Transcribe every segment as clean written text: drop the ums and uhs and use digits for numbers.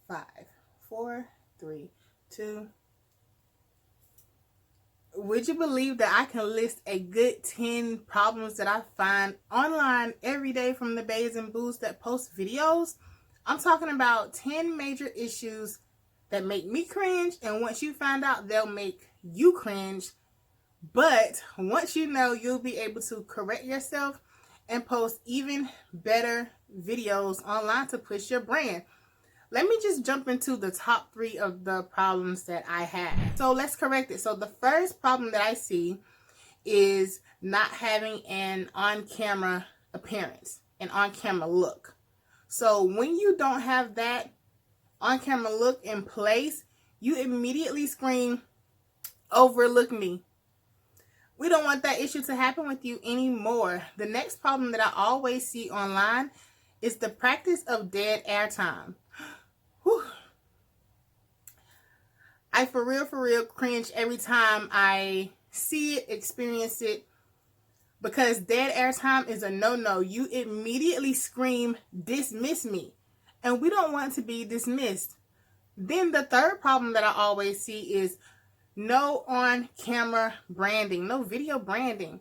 5, 4, 3, 2. Would you believe that I can list a good 10 problems that I find online every day from the Baes and Boos that post videos? I'm talking about 10 major issues that make me cringe, and once you find out, they'll make you cringe. But once you know, you'll be able to correct yourself and post even better videos online to push your brand. Let me just jump into the top 3 of the problems that I have. So let's correct it. So the first problem that I see is not having an on-camera appearance, an on-camera look. So when you don't have that on-camera look in place, you immediately scream, "Overlook me." We don't want that issue to happen with you anymore. The next problem that I always see online is the practice of dead air time. Whew. I for real cringe every time I see it, experience it, because dead air time is a no-no. You immediately scream, "Dismiss me." And we don't want to be dismissed. Then the third problem that I always see is no on-camera branding, no video branding.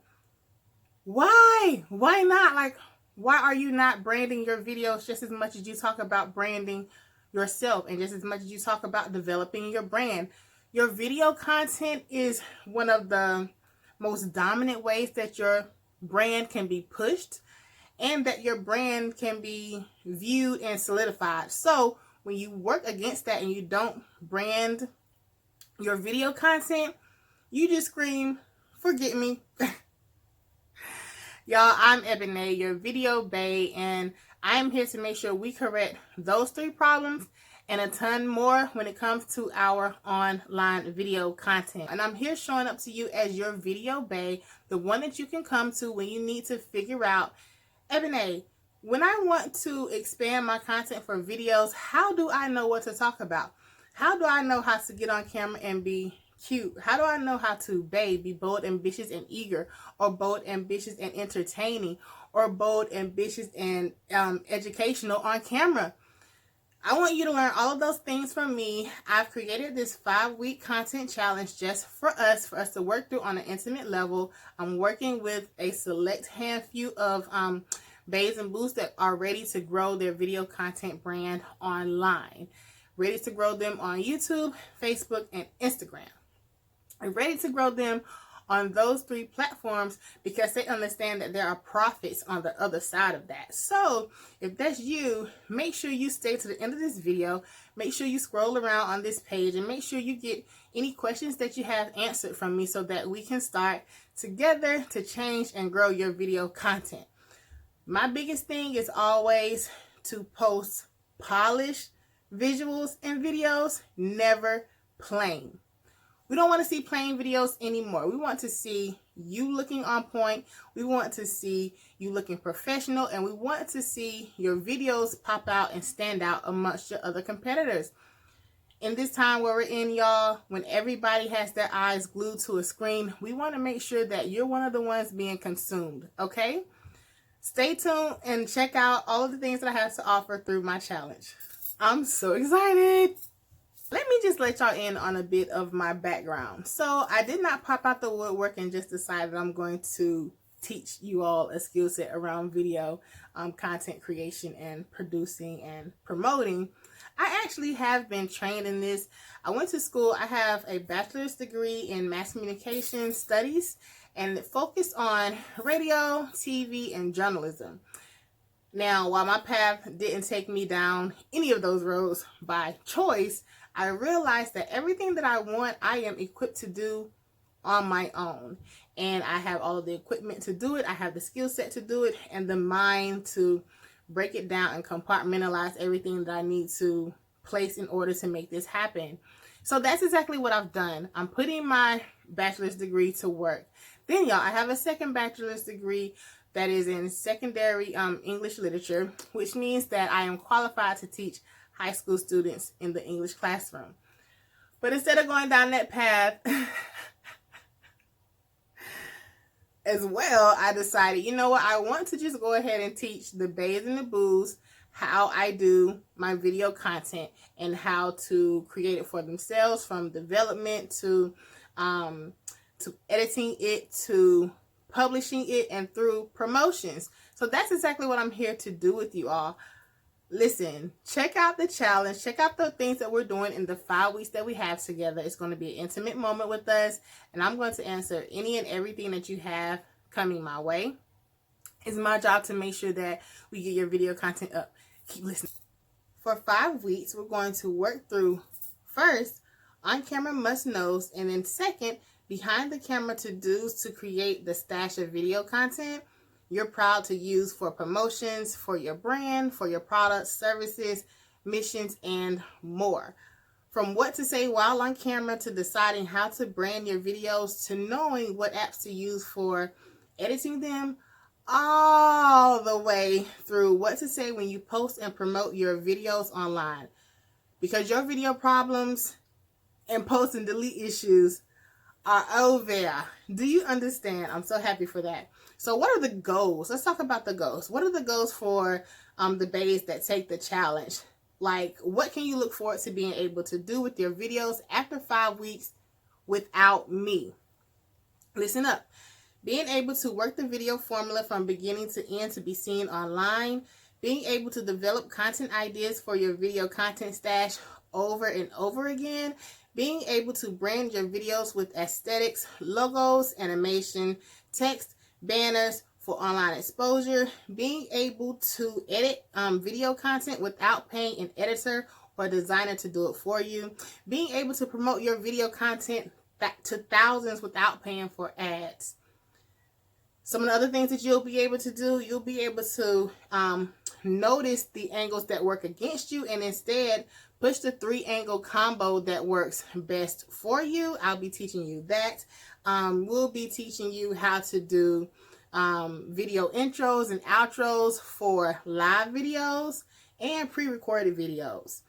Why? Why not? Like, why are you not branding your videos just as much as you talk about branding yourself and just as much as you talk about developing your brand? Your video content is one of the most dominant ways that your brand can be pushed and that your brand can be viewed and solidified. So when you work against that and you don't brand your video content, you just scream, "Forget me." Y'all, I'm B.A.E, your video bae, and I'm here to make sure we correct those 3 problems and a ton more when it comes to our online video content. And I'm here showing up to you as your video bae, the one that you can come to when you need to figure out, "B.A.E, when I want to expand my content for videos, how do I know what to talk about? How do I know how to get on camera and be cute? How do I know how to be bold, ambitious, and eager, or bold, ambitious, and entertaining, or bold, ambitious, and educational on camera?" I want you to learn all of those things from me. I've created this 5-week content challenge just for us to work through on an intimate level. I'm working with a select handful of Baes and Boos that are ready to grow their video content brand online. Ready to grow them on YouTube, Facebook, and Instagram. I'm ready to grow them on those 3 platforms because they understand that there are profits on the other side of that. So if that's you, make sure you stay to the end of this video. Make sure you scroll around on this page and make sure you get any questions that you have answered from me so that we can start together to change and grow your video content. My biggest thing is always to post polished visuals and videos, never plain. We don't want to see plain videos anymore. We want to see you looking on point. We want to see you looking professional, and we want to see your videos pop out and stand out amongst your other competitors. In this time where we're in, y'all, when everybody has their eyes glued to a screen, we want to make sure that you're one of the ones being consumed, okay? Stay tuned and check out all of the things that I have to offer through my challenge. I'm so excited. Let me just let y'all in on a bit of my background. So I did not pop out the woodwork and just decide that I'm going to teach you all a skill set around video content creation and producing and promoting. I actually have been trained in this. I went to school. I have a bachelor's degree in mass communication studies and it focused on radio, TV, and journalism. Now, while my path didn't take me down any of those roads by choice, I realized that everything that I want, I am equipped to do on my own. And I have all of the equipment to do it. I have the skill set to do it and the mind to break it down and compartmentalize everything that I need to place in order to make this happen. So that's exactly what I've done. I'm putting my bachelor's degree to work. Then, y'all, I have a second bachelor's degree that is in secondary English literature, which means that I am qualified to teach high school students in the English classroom. But instead of going down that path as well, I decided, you know what, I want to just go ahead and teach the Baes and the Boos how I do my video content and how to create it for themselves, from development to editing it, to publishing it, and through promotions. So that's exactly what I'm here to do with you all. Listen, check out the challenge. Check out the things that we're doing in the 5 weeks that we have together. It's going to be an intimate moment with us, and I'm going to answer any and everything that you have coming my way. It's my job to make sure that we get your video content up. Keep listening. For 5 weeks, we're going to work through, first, on-camera must-knows, and then second, behind-the-camera to-dos to create the stash of video content you're proud to use for promotions, for your brand, for your products, services, missions, and more. From what to say while on camera, to deciding how to brand your videos, to knowing what apps to use for editing them, all the way through what to say when you post and promote your videos online. Because your video problems and post and delete issues are over. Do you understand? I'm so happy for that. So what are the goals? Let's talk about the goals. What are the goals for the B.A.Es that take the challenge? Like, what can you look forward to being able to do with your videos after 5 weeks without me? Listen up. Being able to work the video formula from beginning to end to be seen online. Being able to develop content ideas for your video content stash over and over again. Being able to brand your videos with aesthetics, logos, animation, text, banners for online exposure. Being able to edit video content without paying an editor or designer to do it for you. Being able to promote your video content to thousands without paying for ads. Some of the other things that you'll be able to do, you'll be able to notice the angles that work against you and instead push the 3-angle combo that works best for you. I'll be teaching you that. We'll be teaching you how to do video intros and outros for live videos and pre-recorded videos.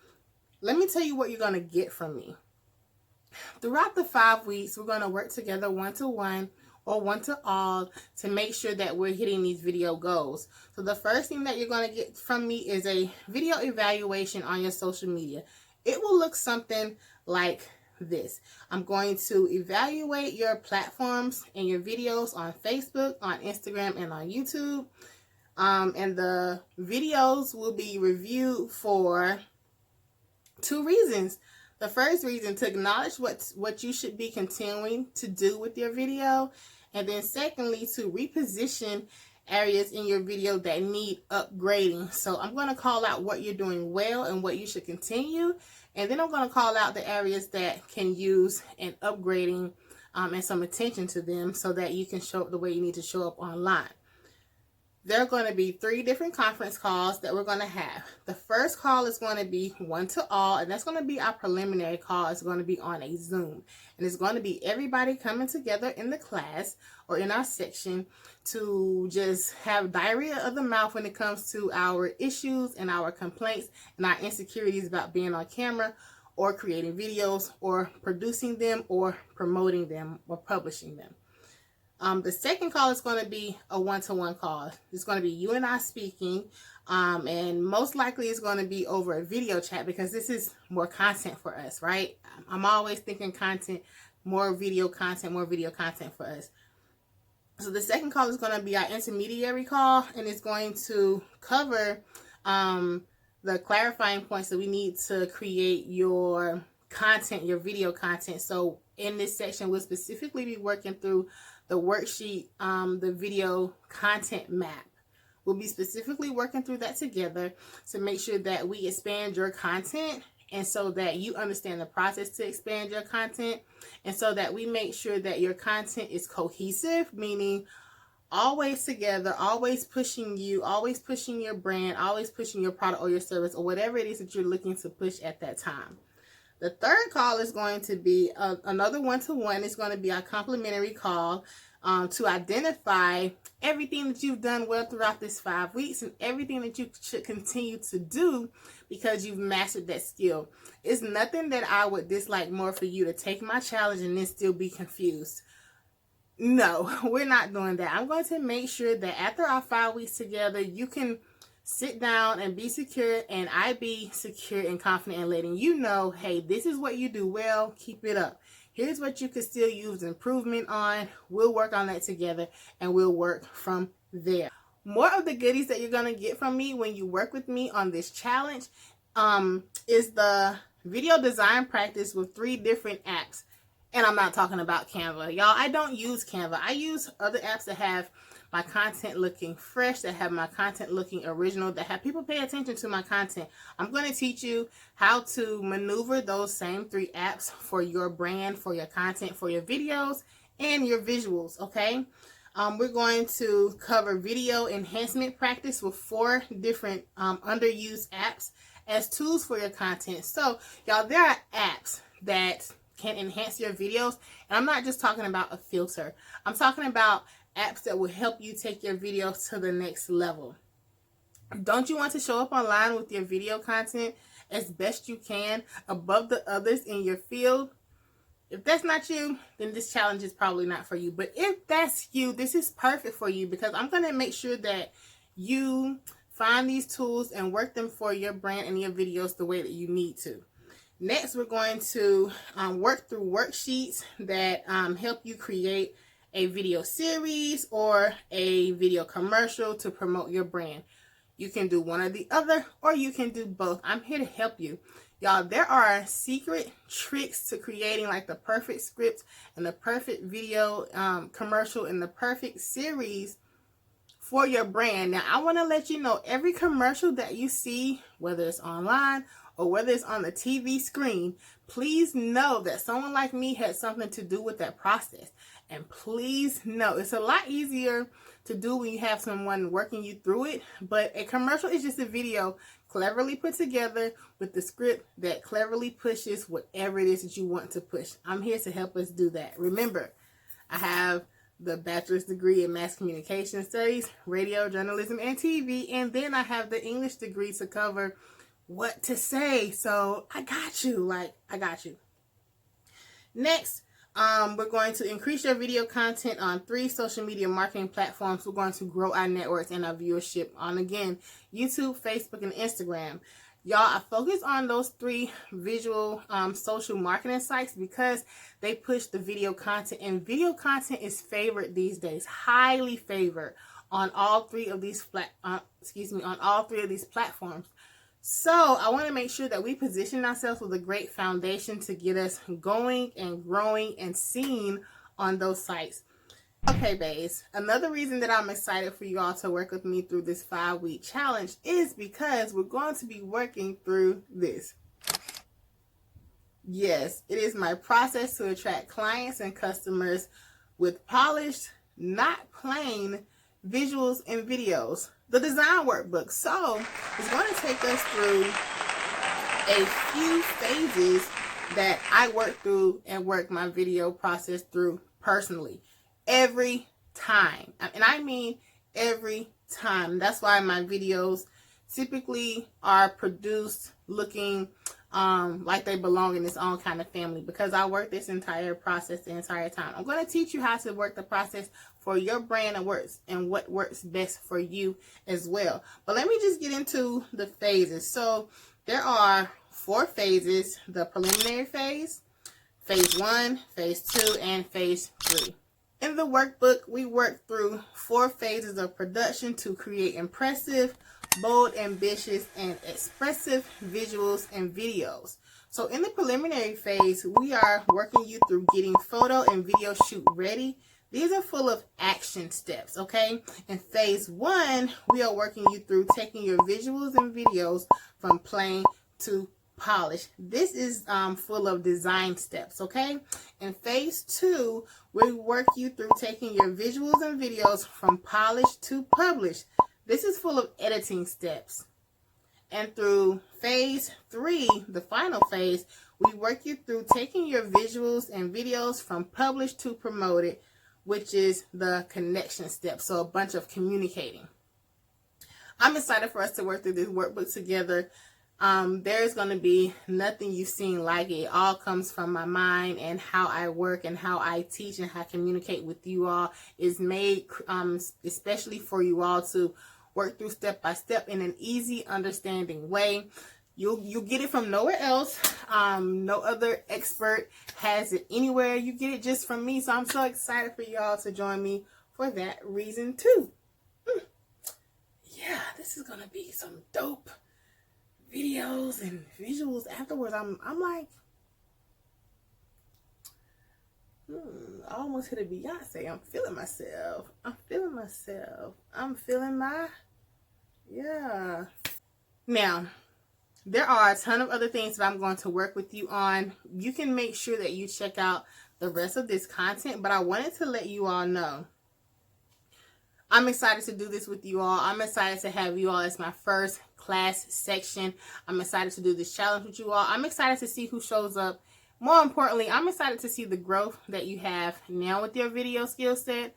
Let me tell you what you're going to get from me. Throughout the 5 weeks, we're going to work together one-to-one or one-to-all to make sure that we're hitting these video goals. So the first thing that you're going to get from me is a video evaluation on your social media. It will look something like this. I'm going to evaluate your platforms and your videos on Facebook, on Instagram, and on YouTube. And the videos will be reviewed for 2 reasons. The first reason, to acknowledge what you should be continuing to do with your video. And then secondly, to reposition areas in your video that need upgrading. So I'm going to call out what you're doing well and what you should continue. And then I'm going to call out the areas that can use an upgrading and some attention to them so that you can show up the way you need to show up online. There are going to be 3 different conference calls that we're going to have. The first call is going to be one-to-all, and that's going to be our preliminary call. It's going to be on a Zoom, and it's going to be everybody coming together in the class or in our section to just have diarrhea of the mouth when it comes to our issues and our complaints and our insecurities about being on camera or creating videos or producing them or promoting them or publishing them. The second call is going to be a one-to-one call. It's going to be you and I speaking, and most likely it's going to be over a video chat because this is more content for us, right? I'm always thinking content, more video content for us. So the second call is going to be our intermediary call, and it's going to cover the clarifying points that we need to create your content, your video content. So in this section, we'll specifically be working through the worksheet, the video content map. We'll be specifically working through that together to make sure that we expand your content and so that you understand the process to expand your content and so that we make sure that your content is cohesive, meaning always together, always pushing you, always pushing your brand, always pushing your product or your service or whatever it is that you're looking to push at that time. The third call is going to be another one-to-one. It's going to be our complimentary call to identify everything that you've done well throughout this 5 weeks and everything that you should continue to do because you've mastered that skill. It's nothing that I would dislike more for you to take my challenge and then still be confused. No, we're not doing that. I'm going to make sure that after our 5 weeks together, you can sit down and be secure, and I be secure and confident in letting you know, hey, this is what you do well, keep it up. Here's what you could still use improvement on. We'll work on that together, and we'll work from there. More of the goodies that you're going to get from me when you work with me on this challenge is the video design practice with 3 different apps. And I'm not talking about Canva. Y'all, I don't use Canva. I use other apps that have my content looking fresh, that have my content looking original, that have people pay attention to my content. I'm going to teach you how to maneuver those same 3 apps for your brand, for your content, for your videos, and your visuals, okay? We're going to cover video enhancement practice with 4 different underused apps as tools for your content. So, y'all, there are apps that can enhance your videos, and I'm not just talking about a filter. I'm talking about apps that will help you take your videos to the next level. Don't you want to show up online with your video content as best you can, above the others in your field? If that's not you, then this challenge is probably not for you. But if that's you, this is perfect for you, because I'm going to make sure that you find these tools and work them for your brand and your videos the way that you need to. Next, we're going to work through worksheets that help you create a video series or a video commercial to promote your brand. You can do one or the other, or you can do both. I'm here to help you. Y'all, there are secret tricks to creating like the perfect script and the perfect video commercial and the perfect series for your brand. Now, I want to let you know, every commercial that you see, whether it's online or whether it's on the TV screen, please know that someone like me had something to do with that process. And please know, it's a lot easier to do when you have someone working you through it. But a commercial is just a video cleverly put together with the script that cleverly pushes whatever it is that you want to push. I'm here to help us do that. Remember, I have the bachelor's degree in mass communication studies, radio, journalism, and TV. And then I have the English degree to cover what to say. So I got you. I got you. Next, we're going to increase your video content on 3 social media marketing platforms. We're going to grow our networks and our viewership on, again, YouTube, Facebook, and Instagram. Y'all, I focus on those 3 visual social marketing sites because they push the video content, and video content is favored these days, highly favored on all 3 of these platforms. So I want to make sure that we position ourselves with a great foundation to get us going and growing and seen on those sites. Okay, babes, another reason that I'm excited for you all to work with me through this 5-week challenge is because we're going to be working through this. Yes, it is my process to attract clients and customers with polished, not plain visuals and videos. The design workbook. So it's going to take us through a few phases that I work through and work my video process through personally every time. And I mean every time. That's why my videos typically are produced looking like they belong in its own kind of family, because I work this entire process the entire time. I'm going to teach you how to work the process for your brand and what works best for you as well. But let me just get into the phases. So there are 4 phases: the preliminary phase, phase 1, phase 2, and phase 3. In the workbook, we work through 4 phases of production to create impressive, bold, ambitious, and expressive visuals and videos. So in the preliminary phase, we are working you through getting photo and video shoot ready. These are full of action steps, okay? In phase 1, we are working you through taking your visuals and videos from plain to polished. This is full of design steps, okay? In phase 2, we work you through taking your visuals and videos from polished to published. This is full of editing steps. And through phase 3, the final phase, we work you through taking your visuals and videos from published to promoted, which is the connection step. So a bunch of communicating. I'm excited for us to work through this workbook together. There's going to be nothing you've seen like it. It all comes from my mind, and how I work and how I teach and how I communicate with you all is made especially for you all to work through step by step in an easy, understanding way. You'll get it from nowhere else. No other expert has it anywhere. You get it just from me. So I'm so excited for y'all to join me for that reason too. Yeah, this is gonna be some dope videos and visuals afterwards. I'm like, I almost hit a Beyonce. I'm feeling myself. I'm feeling my, yeah. Now, there are a ton of other things that I'm going to work with you on. You can make sure that you check out the rest of this content, but I wanted to let you all know I'm excited to do this with you all. I'm excited to have you all as my first class section. I'm excited to do this challenge with you all. I'm excited to see who shows up. More importantly, I'm excited to see the growth that you have now with your video skill set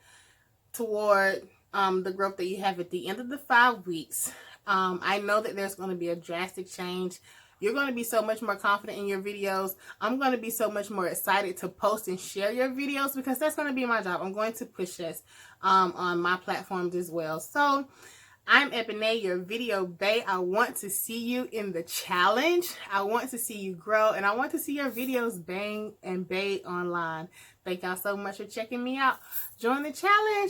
toward the growth that you have at the end of the 5 weeks. I know that there's going to be a drastic change. You're going to be so much more confident in your videos. I'm going to be so much more excited to post and share your videos because that's going to be my job. I'm going to push this on my platforms as well. So I'm B.A.E, your video bae. I want to see you in the challenge. I want to see you grow, and I want to see your videos bang and bae online. Thank y'all so much for checking me out. Join the challenge.